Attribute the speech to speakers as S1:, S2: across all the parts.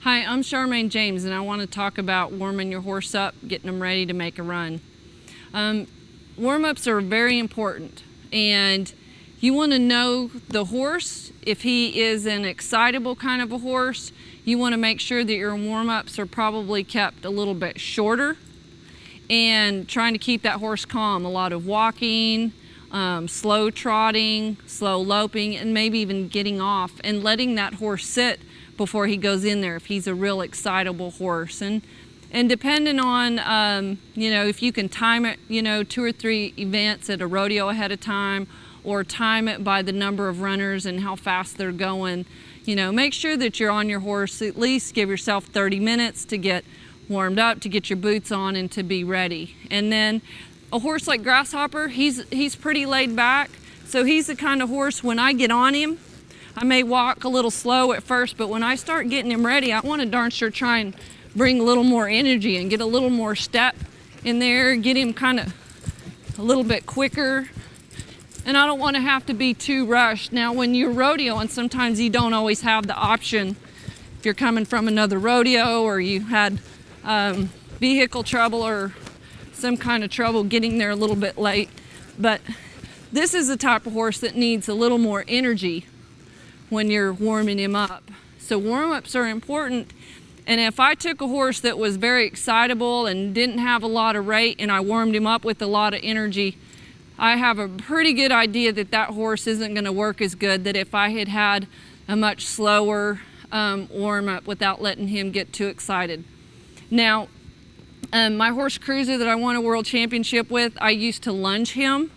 S1: Hi, I'm Charmayne James, and I want to talk about warming your horse up, getting them ready to make a run. Warm-ups are very important, and you want to know the horse. If he is an excitable kind of a horse, you want to make sure that your warm-ups are probably kept a little bit shorter and trying to keep that horse calm. A lot of walking, slow trotting, slow loping, and maybe even getting off and letting that horse sit before he goes in there if he's a real excitable horse. And depending on, if you can time it, 2 or 3 events at a rodeo ahead of time, or time it by the number of runners and how fast they're going, make sure that you're on your horse. At least give yourself 30 minutes to get warmed up, to get your boots on and to be ready. And then a horse like Grasshopper, he's pretty laid back. So he's the kind of horse, when I get on him, I may walk a little slow at first, but when I start getting him ready, I want to darn sure try and bring a little more energy and get a little more step in there, get him kind of a little bit quicker. And I don't want to have to be too rushed. Now, when you're rodeoing, sometimes you don't always have the option. If you're coming from another rodeo or you had vehicle trouble or some kind of trouble getting there a little bit late. But this is the type of horse that needs a little more energy when you're warming him up. So warm-ups are important. And if I took a horse that was very excitable and didn't have a lot of rate and I warmed him up with a lot of energy, I have a pretty good idea that that horse isn't going to work as good that if I had had a much slower warm-up without letting him get too excited. Now, my horse Cruiser that I won a world championship with, I used to lunge him.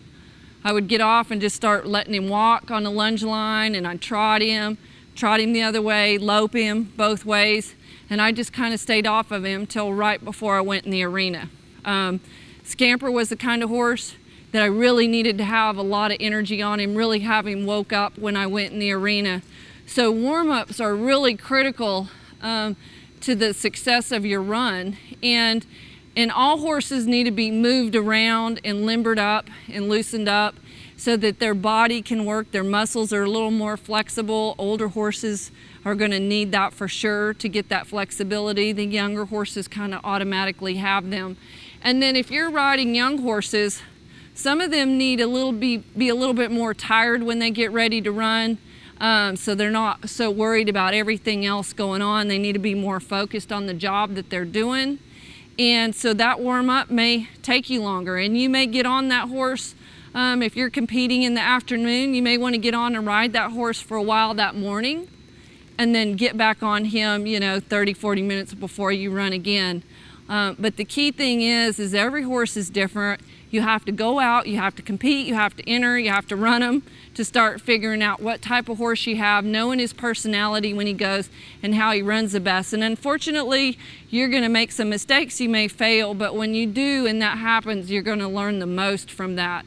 S1: I would get off and just start letting him walk on the lunge line, and I'd trot him the other way, lope him both ways, and I just kind of stayed off of him till right before I went in the arena. Scamper was the kind of horse that I really needed to have a lot of energy on him, really have him woke up when I went in the arena. So warm-ups are really critical to the success of your run, and all horses need to be moved around and limbered up and loosened up so that their body can work, their muscles are a little more flexible. Older horses are going to need that for sure to get that flexibility. The younger horses kind of automatically have them. And then if you're riding young horses, some of them need be a little bit more tired when they get ready to run. So they're not so worried about everything else going on. They need to be more focused on the job that they're doing. And so that warm-up may take you longer, and you may get on that horse. If you're competing in the afternoon, you may want to get on and ride that horse for a while that morning and then get back on him, 30, 40 minutes before you run again. But the key thing is every horse is different. You have to go out, you have to compete, you have to enter, you have to run them to start figuring out what type of horse you have, knowing his personality when he goes and how he runs the best. And unfortunately, you're going to make some mistakes, you may fail, but when you do and that happens, you're going to learn the most from that.